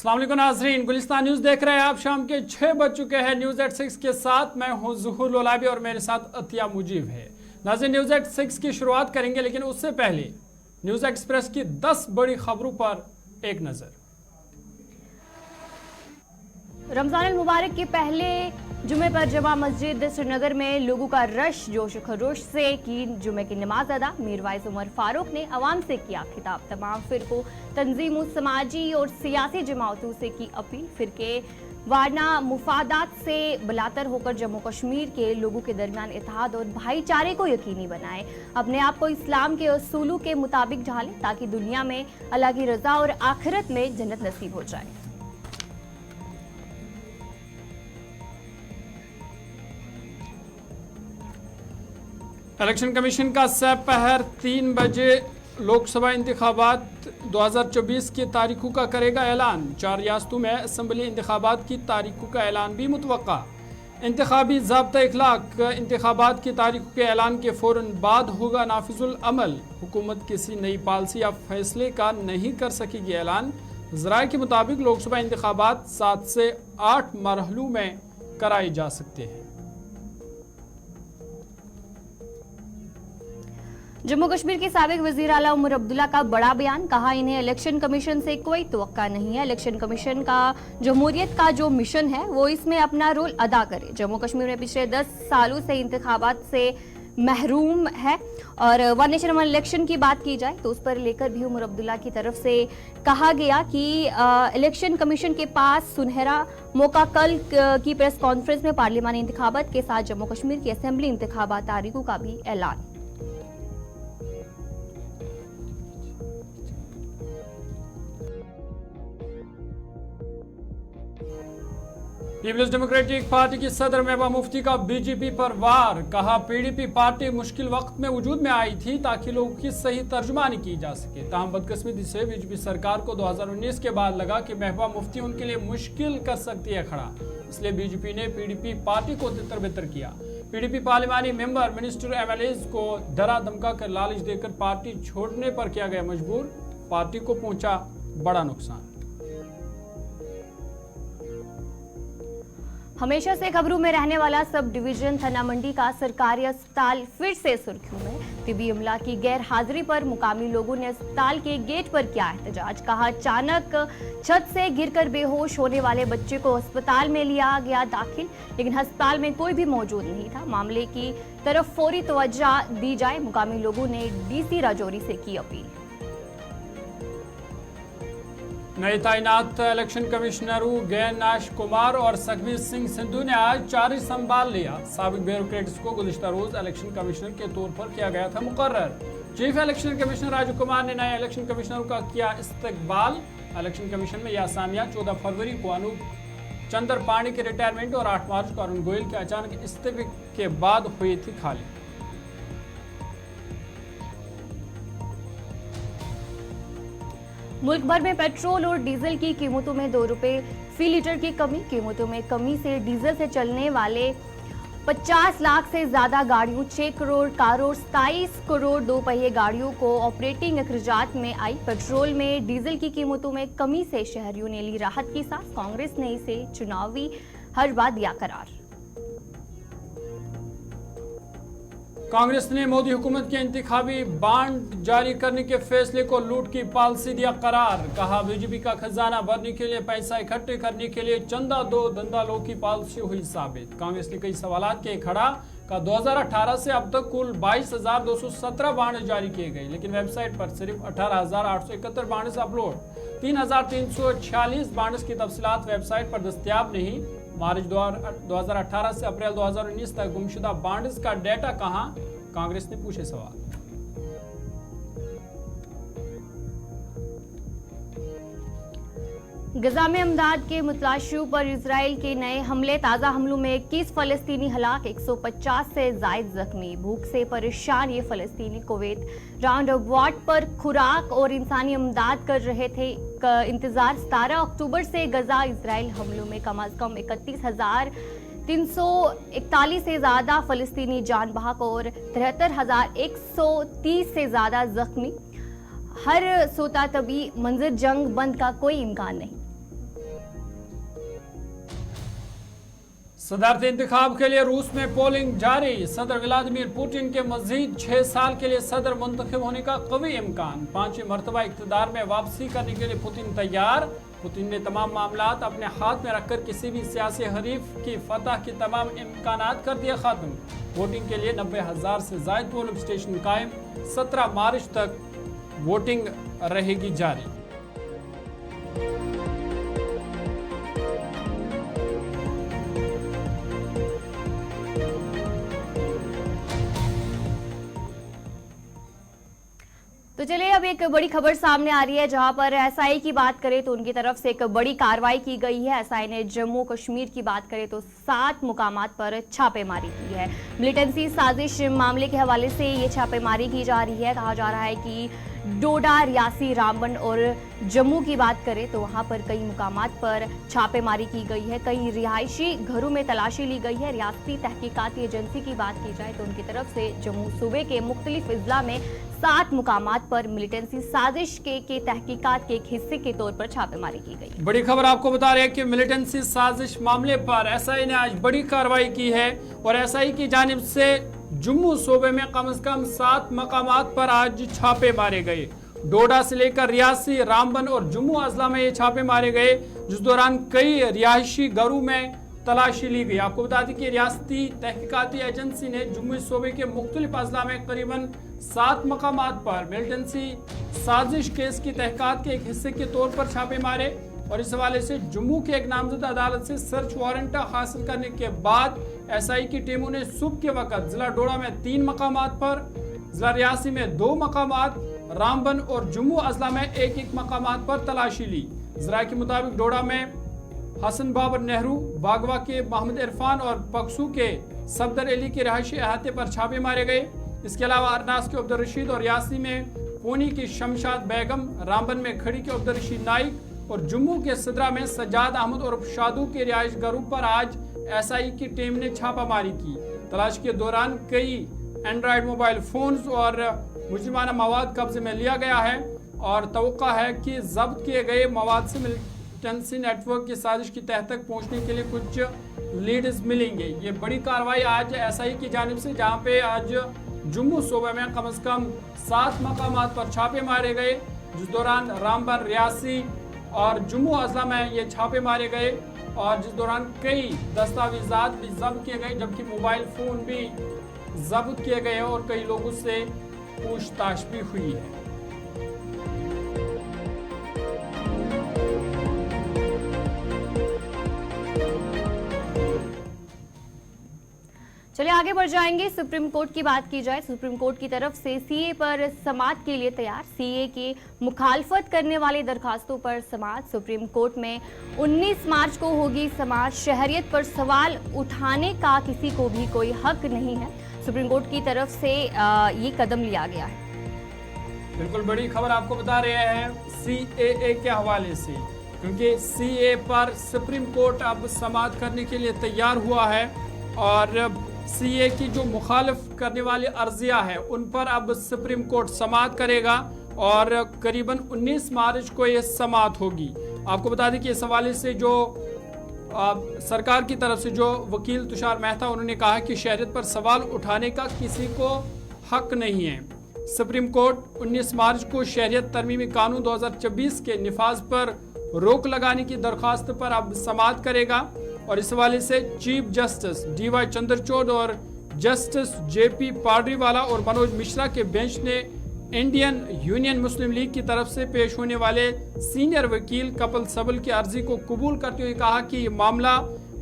अस्सलाम वालेकुम नाज़रीन, गुलिस्तान न्यूज़ देख रहे हैं आप। शाम के 6 बज चुके हैं। न्यूज़ एट 6 के साथ मैं हूं ज़ुहूर लोलाबी और मेरे साथ अतिया मुजीब है। नाज़रीन, न्यूज़ एट 6 की शुरुआत करेंगे, लेकिन उससे पहले न्यूज़ एक्सप्रेस की 10 बड़ी खबरों पर एक नज़र। रमजान अल मुबारक के पहले जुमे पर जमा मस्जिद श्रीनगर में लोगों का रश जोश खरोश से की जुमे की नमाज अदा। मीर वाइस उमर फारूक ने अवाम से किया खिताब। तमाम फिरकों, तंजीमों, समाजी और सियासी जमातों से की अपील। फिरके वारना मुफादात से बलातर होकर जम्मू कश्मीर के लोगों के दरमियान इत्तेहाद और भाईचारे को यकीनी बनाए। अपने आप को इस्लाम के उसूलों के मुताबिक ढालें ताकि दुनिया में अल्लाह की रजा और आखिरत में जन्नत नसीब हो जाए। इलेक्शन कमीशन का सपहर 3 बजे लोकसभा इंतखाबात 2024 की तारीखों का करेगा ऐलान। 4 रियासतों में असम्बली इंतखाबात की तारीखों का ऐलान भी मुतवक्का। इंतखाबी ज़ाब्ता इखलाक इंतखाबात की तारीखों के ऐलान के फ़ौरन बाद होगा नाफिजुल अमल। हुकूमत किसी नई पॉलिसी या फैसले का नहीं कर सकेगी ऐलान। ज़राए के मुताबिक लोकसभा इंतखाबात 7 से 8 मरहलों में कराए जा सकते हैं। जम्मू कश्मीर के साबिक वजीर आला उमर अब्दुल्ला का बड़ा बयान। कहा, इन्हें इलेक्शन कमीशन से कोई तवक्का नहीं है। इलेक्शन कमीशन का जमहूरियत का जो मिशन है वो इसमें अपना रोल अदा करे। जम्मू कश्मीर में पिछले 10 सालों से इंतखाबात से महरूम है। और वन नेशन वन इलेक्शन की बात की जाए तो उस पर लेकर भी उमर अब्दुल्ला की तरफ से कहा गया कि इलेक्शन कमीशन के पास सुनहरा मौका। कल की प्रेस कॉन्फ्रेंस में पार्लिमानी इंतखाबात के साथ जम्मू कश्मीर की असेंबली इंतखाबात तारीखों का भी ऐलान। पीपल्स डेमोक्रेटिक पार्टी की सदर महबूबा मुफ्ती का बीजेपी पर वार। कहा, पीडीपी पार्टी मुश्किल वक्त में वजूद में आई थी ताकि लोगों की सही तर्जुमानी की जा सके। ताहम बदकिस्मती से बीजेपी सरकार को 2019 के बाद लगा कि महबूबा मुफ्ती उनके लिए मुश्किल कर सकती है खड़ा, इसलिए बीजेपी ने पीडीपी पार्टी को तितर बितर किया। पीडीपी पार्लिमानी मेंबर, मिनिस्टर, एमएलएज को डरा धमका कर लालच देकर पार्टी छोड़ने पर किया गया मजबूर। पार्टी को पहुंचा बड़ा नुकसान। हमेशा से खबरों में रहने वाला सब डिवीजन थाना मंडी का सरकारी अस्पताल फिर से सुर्खियों में। तिबी अमला की गैर हाजिरी पर मुकामी लोगों ने अस्पताल के गेट पर किया एहतजाज। कहा, अचानक छत से गिरकर बेहोश होने वाले बच्चे को अस्पताल में लिया गया दाखिल, लेकिन अस्पताल में कोई भी मौजूद नहीं था। मामले की तरफ फौरी तवज्जो दी जाए। मुकामी लोगों ने डीसी राजौरी से की अपील। नए तैनात इलेक्शन कमिश्नरों गैनाश कुमार और सखबीर सिंह सिंधु ने आज चार्ज संभाल लिया। साबिक ब्यूरोक्रेट्स को गुज़िश्ता रोज इलेक्शन कमिश्नर के तौर पर किया गया था मुकर्रर। Chief election commissioner Raju Kumar ने नए इलेक्शन कमिश्नरों का किया इस्तकबाल। इलेक्शन कमीशन में यह असामियां 14 फरवरी को अनूप चंद्र पाणी के रिटायरमेंट और 8 मार्च को अरुण गोयल के अचानक इस्तीफे के बाद हुई थी खाली। मुल्क भर में पेट्रोल और डीजल की कीमतों में 2 रुपए फी लीटर की कमी। कीमतों में कमी से डीजल से चलने वाले 50 लाख से ज्यादा गाड़ियों, 6 करोड़ कारों, 27 करोड़ 2 पहिए गाड़ियों को ऑपरेटिंग अखराजात में आई। पेट्रोल में डीजल की कीमतों में कमी से शहरियों ने ली राहत की सांस। कांग्रेस ने इसे चुनावी हरबा दिया करार। कांग्रेस ने मोदी हुकूमत के इंतखाबी बांड जारी करने के फैसले को लूट की पॉलिसी दिया करार। कहा, बीजेपी का खजाना भरने के लिए, पैसा इकट्ठे करने के लिए चंदा दो धंधा लो की पॉलिसी हुई साबित। कांग्रेस ने कई सवालात के खड़ा का 2018 से अब तक कुल 22,217 बांड जारी किए गए, लेकिन वेबसाइट पर सिर्फ 18,871 बांड अपलोड। 3,346 बांड की तफसीलात वेबसाइट पर दस्तियाब नहीं। मार्च 2018 से अप्रैल 2019 तक गुमशुदा बांड्स का डेटा कहां? कांग्रेस ने पूछे सवाल। गजा में अमदाद के मुतलाशियों पर इजराइल के नए हमले। ताज़ा हमलों में 21 फलस्तीनी हलाक, 150 से जायद जख्मी। भूख से परेशान ये फलस्तीनी कुवैत राउंड अबाउट पर खुराक और इंसानी इमदाद कर रहे थे इंतजार। 17 अक्टूबर से गजा इजराइल हमलों में कम अज कम 31,341 से ज्यादा फलस्तीनी जान बहक और 73,130 से ज्यादा जख्मी। हर सोता तभी मंजर जंग बंद का कोई इम्कान नहीं। सदारती इंतखाब के लिए रूस में पोलिंग जारी। सदर व्लादिमीर पुतिन के मजीद 6 साल के लिए सदर मुंतखब होने का कवी इम्कान। 5वीं मरतबा इक़्तिदार में वापसी करने के लिए पुतिन तैयार। पुतिन ने तमाम मामलात अपने हाथ में रखकर किसी भी सियासी हरीफ की फतह के तमाम इम्कानात कर दिए खत्म। वोटिंग के लिए 90,000 से ज़ायद पोलिंग स्टेशन कायम। 17 मार्च तक वोटिंग रहेगी जारी। तो चलिए अब एक बड़ी खबर सामने आ रही है, जहां पर एसआई की बात करें तो उनकी तरफ से एक बड़ी कार्रवाई की गई है। एसआई ने जम्मू कश्मीर की बात करें तो 7 मुकामात पर छापेमारी की है। मिलिटेंसी साजिश मामले के हवाले से ये छापेमारी की जा रही है। कहा जा रहा है कि डोडा, रियासी, रामबन और जम्मू की बात करें तो वहां पर कई मुकामात पर छापेमारी की गई है। कई रिहायशी घरों में तलाशी ली गई है। रियासती तहकीकाती एजेंसी की बात की जाए तो उनकी तरफ से जम्मू सूबे के मुख्तलिफ अजला में 7 मुकामात पर मिलिटेंसी साजिश के तहकीकात के एक हिस्से के तौर पर छापेमारी की गई। बड़ी खबर आपको बता रहे हैं कि मिलिटेंसी साजिश मामले पर एसआई ने आज बड़ी कार्रवाई की है और एसआई की जानिब से जम्मू सूबे में कम से कम 7 मकामात पर आज छापे मारे गए। डोडा से लेकर रियासी, रामबन और जम्मू अजला में ये छापे मारे गए, जिस दौरान कई रिहायशी घरों में तलाशी ली गई। आपको बता दें कि रियासती तहकीकाती एजेंसी ने जम्मू सूबे के मुख्तलिफ अजला में करीबन 7 मकामात पर मिलिटेंसी साजिश केस की तहकीकात के एक हिस्से के तौर पर छापे मारे और इस हवाले से जम्मू के एक नामजद अदालत से सर्च वारंट हासिल करने के बाद एसआई की टीमों ने सुबह के वक्त जिला डोडा में 3 मकामात पर, जिला रियासी में 2 मकामात, रामबन और जम्मू अजला में 1-1 मकामात पर तलाशी ली। जरा के मुताबिक डोडा में हसन बाबर नेहरू, बागवा के मोहम्मद इरफान और पक्सू के सफदर अली के रहायशी अहाते पर छापे मारे गए। इसके अलावा अरनास के अब्दुल रशीद और रियासी में पूनी की शमशाद बेगम, रामबन में खड़ी के अब्दुल रशीद नाइक और जम्मू के सदरा में सज्जाद अहमद और शादू के रिहायश घरों पर आज एसआई की टीम ने छापामारी की। तलाश के दौरान कई एंड्रॉयड मोबाइल फोन्स और मुजरिमाना मवाद कब्जे में लिया गया है और तवक्का है कि जब्त किए गए मवाद से मिलिटेंसी नेटवर्क की साजिश की तह तक पहुंचने के लिए कुछ लीड्स मिलेंगे। ये बड़ी कार्रवाई आज एसआई की जानिब से, जहां पे आज जम्मू सूबे में कम से कम 7 मकामात पर छापे मारे गए, जिस दौरान रामबन, रियासी और जम्मू अजला में ये छापे मारे गए और जिस दौरान कई दस्तावेजात भी जब्त किए गए, जबकि मोबाइल फ़ोन भी जब्त किए गए और कई लोगों से पूछताछ भी हुई है। चलिए आगे बढ़ जाएंगे। सुप्रीम कोर्ट की बात की जाए, सुप्रीम कोर्ट की तरफ से सीए पर समाअत के लिए तैयार। सीए की मुखालफत करने वाली दरखास्तों पर समाअत। सुप्रीम कोर्ट में 19 मार्च को होगी समाअत। शहरियत पर सवाल उठाने का किसी को भी कोई हक नहीं है। सुप्रीम कोर्ट की तरफ से ये कदम लिया गया है। बिल्कुल बड़ी खबर आपको बता रहे हैं सीएए के हवाले से, क्योंकि सीए पर सुप्रीम कोर्ट अब समाअत करने के लिए तैयार हुआ है और सीए की जो मुखालिफ करने वाली अर्जियां हैं उन पर अब सुप्रीम कोर्ट समाअत करेगा और करीबन 19 मार्च को ये समाअत होगी। आपको बता दें कि इस हवाले से जो सरकार की तरफ से जो वकील तुषार मेहता, उन्होंने कहा कि शहरियत पर सवाल उठाने का किसी को हक नहीं है। सुप्रीम कोर्ट 19 मार्च को शहरियत तरमीमी कानून 2024 के निफाज पर रोक लगाने की दरख्वास्त पर अब समाअत करेगा और इस हवाले से चीफ जस्टिस डीवाई चंद्रचूड़ और जस्टिस जेपी पाडरीवाला और मनोज मिश्रा के बेंच ने इंडियन यूनियन मुस्लिम लीग की तरफ से पेश होने वाले सीनियर वकील कपिल सिब्बल की अर्जी को कबूल करते हुए कहा कि ये मामला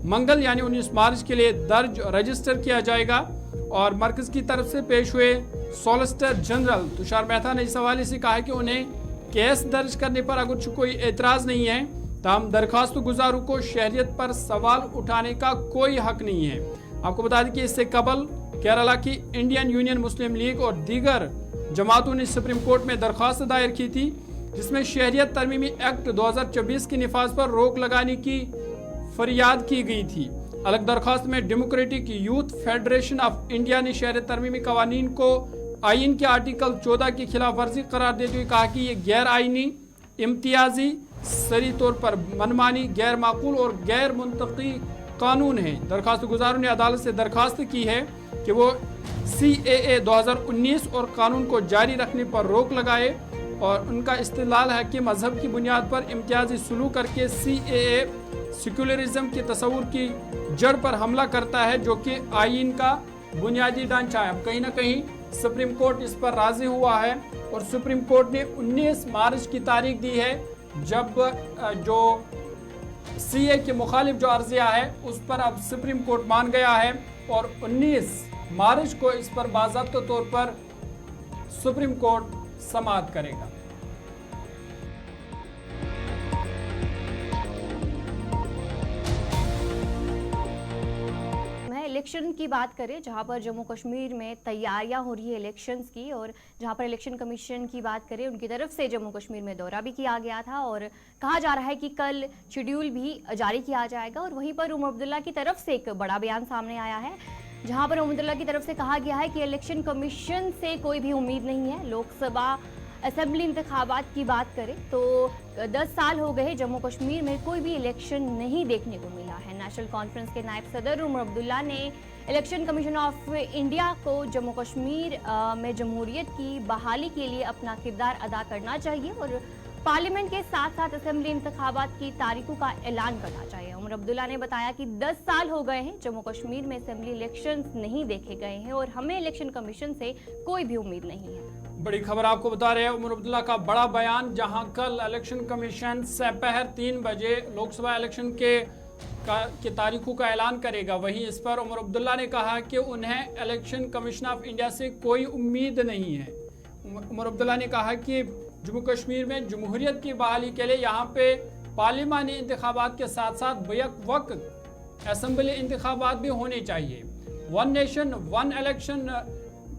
मंगल यानी 19 मार्च के लिए दर्ज रजिस्टर किया जाएगा और मरकज की तरफ से पेश हुए सॉलिसिटर जनरल तुषार मेहता ने इस हवाले से कहा कि उन्हें केस दर्ज करने पर अगर कोई एतराज नहीं है, तमाम दरखास्त गुजारों को शहरियत पर सवाल उठाने का कोई हक नहीं है। आपको बता दें कि इससे कबल केरला की इंडियन यूनियन मुस्लिम लीग और दीगर जमातों ने सुप्रीम कोर्ट में दरख्वास्त दायर की थी, जिसमें शहरियत तरमीमी एक्ट 2024 के निफाज पर रोक लगाने की फरियाद की गई थी। अलग दरख्वास्त में democratic youth federation of India ने शहरियत तरमीमी कवानीन को आइन के आर्टिकल 14 की खिलाफ वर्जी करार देते हुए कहा कि ये गैर आइनी, इम्तियाजी, सरी तौर पर मनमानी, गैर माकूल और गैर मुंतकी कानून है। दरखास्त गुजारों ने अदालत से दरखास्त की है कि वो CAA 2019 और कानून को जारी रखने पर रोक लगाए और उनका इस्तेदलाल है कि मजहब की बुनियाद पर इम्तियाजी सुलूक करके CAA सेक्युलरिज्म के तस्वुर की जड़ पर हमला करता है जो कि आईन का बुनियादी ढांचा है। अब कहीं ना कहीं सुप्रीम कोर्ट इस पर राजी हुआ है और सुप्रीम कोर्ट ने 19 मार्च की तारीख दी है जब जो CAA के मुखालिफ जो अर्जिया है उस पर अब सुप्रीम कोर्ट मान गया है और 19 मार्च को इस पर बाज़ाब्ता तौर पर सुप्रीम कोर्ट समाअत करेगा। इलेक्शन की बात करें जहां पर जम्मू कश्मीर में तैयारियां हो रही है इलेक्शंस की, और जहां पर इलेक्शन कमीशन की बात करें उनकी तरफ से जम्मू कश्मीर में दौरा भी किया गया था और कहा जा रहा है कि कल शेड्यूल भी जारी किया जाएगा। और वहीं पर उमर अब्दुल्ला की तरफ से एक बड़ा बयान सामने आया है जहां पर उमर अब्दुल्ला की तरफ से कहा गया है कि इलेक्शन कमीशन से कोई भी उम्मीद नहीं है। लोकसभा असेंबली इंतखाबात की बात करें तो 10 साल हो गए जम्मू कश्मीर में कोई भी इलेक्शन नहीं देखने को मिला है। नेशनल कॉन्फ्रेंस के नायब सदर उमर अब्दुल्ला ने इलेक्शन कमीशन ऑफ इंडिया को जम्मू कश्मीर में जमहूरियत की बहाली के लिए अपना किरदार अदा करना चाहिए और पार्लियामेंट के साथ साथ असेंबली इंतखाबात की तारीखों का ऐलान करना चाहिए। उमर अब्दुल्ला ने बताया कि 10 साल हो गए हैं जम्मू कश्मीर में असेंबली इलेक्शंस नहीं देखे गए हैं और हमें इलेक्शन कमीशन से कोई भी उम्मीद नहीं है। बड़ी खबर आपको बता रहे हैं उमर अब्दुल्ला का बड़ा बयान, जहां कल इलेक्शन कमीशन दोपहर 3 बजे लोकसभा इलेक्शन के तारीखों का ऐलान करेगा। वहीं इस पर उमर अब्दुल्ला ने कहा कि उन्हें इलेक्शन कमीशन ऑफ इंडिया से कोई उम्मीद नहीं है। उमर अब्दुल्ला ने कहा कि जम्मू कश्मीर में जमहूरियत की बहाली के लिए यहाँ पे पार्लिमानी इंतखाबात के साथ साथ बैक वक्त असेंबली इंतखाबात भी होने चाहिए। वन नेशन वन इलेक्शन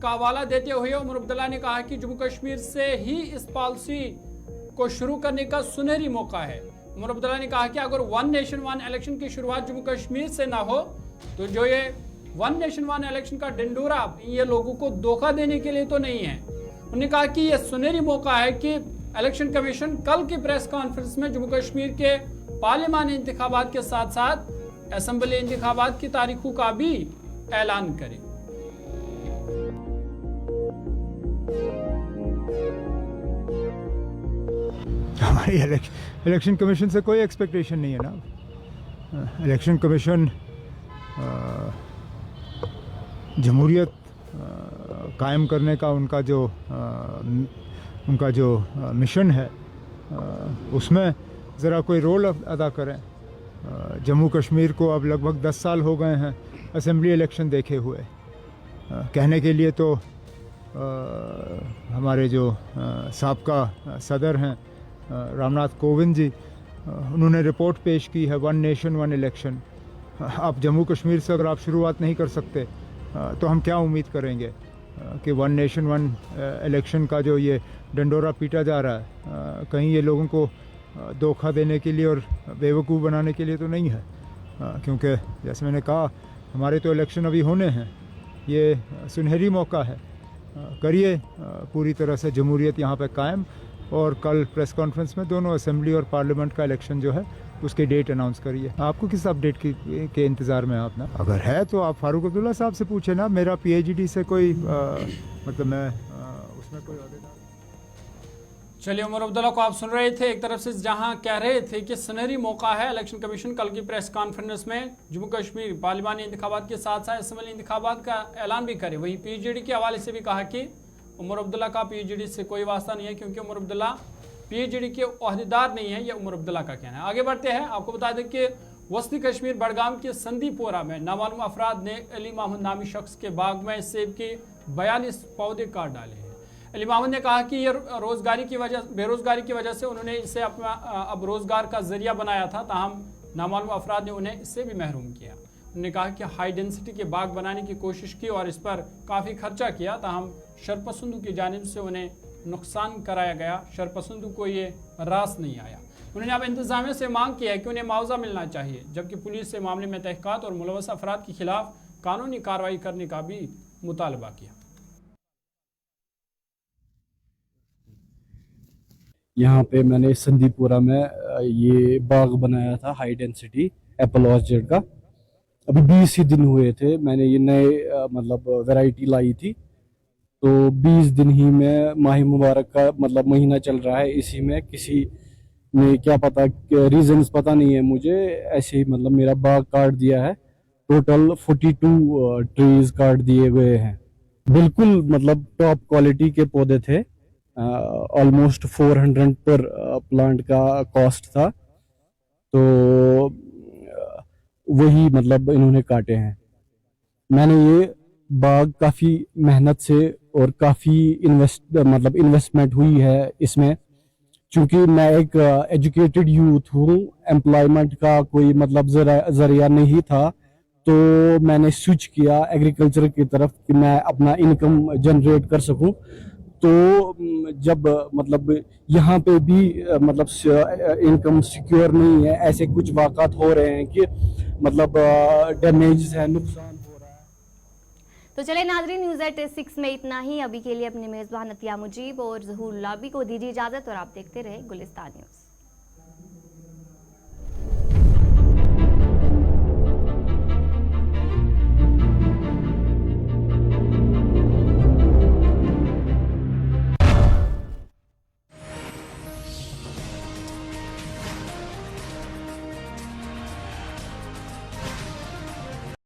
का हवाला देते हुए उमर अब्दुल्ला ने कहा कि जम्मू कश्मीर से ही इस पॉलिसी को शुरू करने का सुनहरी मौका है। उमर अब्दुल्ला ने कहा कि अगर वन नेशन वन इलेक्शन की शुरुआत जम्मू कश्मीर से ना हो तो जो ये वन नेशन वन इलेक्शन का ढिंडोरा ये लोगों को धोखा देने के लिए तो नहीं है। उन्होंने कहा कि यह सुनहरी मौका है कि इलेक्शन कमीशन कल की प्रेस कॉन्फ्रेंस में जम्मू कश्मीर के पार्लिमानी इंतखाबात के साथ साथ असेंबली इंतखाबात की तारीखों का भी ऐलान करे। हमारी इलेक्शन कमीशन से कोई एक्सपेक्टेशन नहीं है ना। इलेक्शन कमीशन जमहूरियत कायम करने का उनका जो मिशन है उसमें ज़रा कोई रोल अदा करें। जम्मू कश्मीर को अब लगभग 10 साल हो गए हैं असेंबली इलेक्शन देखे हुए। कहने के लिए तो हमारे जो साबका सदर हैं रामनाथ कोविंद जी, उन्होंने रिपोर्ट पेश की है वन नेशन वन इलेक्शन। अब जम्मू कश्मीर से अगर आप शुरुआत नहीं कर सकते तो हम क्या उम्मीद करेंगे कि वन नेशन वन इलेक्शन का जो ये डंडोरा पीटा जा रहा है कहीं ये लोगों को धोखा देने के लिए और बेवकूफ़ बनाने के लिए तो नहीं है। क्योंकि जैसे मैंने कहा हमारे तो इलेक्शन अभी होने हैं, ये सुनहरी मौका है। करिए पूरी तरह से जमहूरियत यहाँ पे कायम और कल प्रेस कॉन्फ्रेंस में दोनों असेंबली और पार्लियामेंट का इलेक्शन जो है उसकी डेट अनाउंस करिए। आपको किस अपडेट के इंतज़ार में आप ना, अगर है तो आप फारूक अब्दुल्ला साहब से पूछे ना। मेरा PhD से कोई मतलब मैं उसमें कोई चलिए, उमर अब्दुल्ला को आप सुन रहे थे। एक तरफ से जहां कह रहे थे कि सुनहरी मौका है इलेक्शन कमीशन कल की प्रेस कॉन्फ्रेंस में जम्मू कश्मीर पार्लिमानी इंतखाबात के साथ साथ असेंबली इंतखाबात का ऐलान भी करे। वहीं PhD के हवाले से भी कहा कि उमर अब्दुल्ला का PhD से कोई वास्ता नहीं है क्योंकि उमर अब्दुल्ला PhD के ओहदेदार नहीं है, यह उमर अब्दुल्ला का कहना है। आगे बढ़ते हैं, आपको बता दें कि वस्ती कश्मीर बड़गाम के संदीपोरा में नामालूम अफराद ने अली महमूद नामी शख्स के बाग में सेब के 42 पौधे काट डाले हैं। अली महमूद ने कहा कि यह बेरोजगारी की वजह से उन्होंने इसे अपना अब रोजगार का जरिया बनाया था, ताहम नामालूम अफराद ने उन्हें इससे भी महरूम किया। उन्होंने कहा कि हाई डेंसिटी के बाग बनाने की कोशिश की और इस पर काफ़ी खर्चा किया, ताहम शरपसंदों की जानिब से उन्हें नुकसान कराया गया। शरपसंदों को ये रास नहीं आया। उन्होंने अब इंतजामिया से मांग की है कि उन्हें मुआवजा मिलना चाहिए, जबकि पुलिस से मामले में तहकीकात और मुलव्वस अफराद के खिलाफ कानूनी कार्रवाई करने का भी मुतालबा किया। यहाँ पे मैंने संदीपुरा में ये बाग बनाया था हाई डेंसिटी एप्पल ऑर्चर्ड का, अभी 20 ही दिन हुए थे, मैंने ये नए मतलब वैरायटी लाई थी। तो 20 दिन ही में माह मुबारक का मतलब महीना चल रहा है, इसी में किसी ने क्या पता रीजंस पता नहीं है मुझे, ऐसे ही मतलब मेरा बाग काट दिया है। टोटल 42 ट्रीज काट दिए गए हैं। बिल्कुल मतलब टॉप क्वालिटी के पौधे थे, ऑलमोस्ट 400 पर प्लांट का कॉस्ट था। तो वही मतलब इन्होंने काटे हैं। मैंने ये बाग काफ़ी मेहनत से और काफ़ी इन्वेस्टमेंट हुई है इसमें, क्योंकि मैं एक एजुकेटेड यूथ हूँ, एम्प्लॉयमेंट का कोई मतलब जरिया नहीं था। तो मैंने स्विच किया एग्रीकल्चर की तरफ कि मैं अपना इनकम जनरेट कर सकूं। तो जब मतलब यहाँ पे भी मतलब इनकम सिक्योर नहीं है, ऐसे कुछ वाक़ात हो रहे हैं कि मतलब डैमेज है, नुकसान हो रहा है। तो चले नाजरीन, न्यूज़ एट 6 में इतना ही। अभी के लिए अपने मेज़बान अतिया मुजीब और ज़हूर लाबी को दीजिए इजाज़त और आप देखते रहे गुलिस्तान न्यूज़।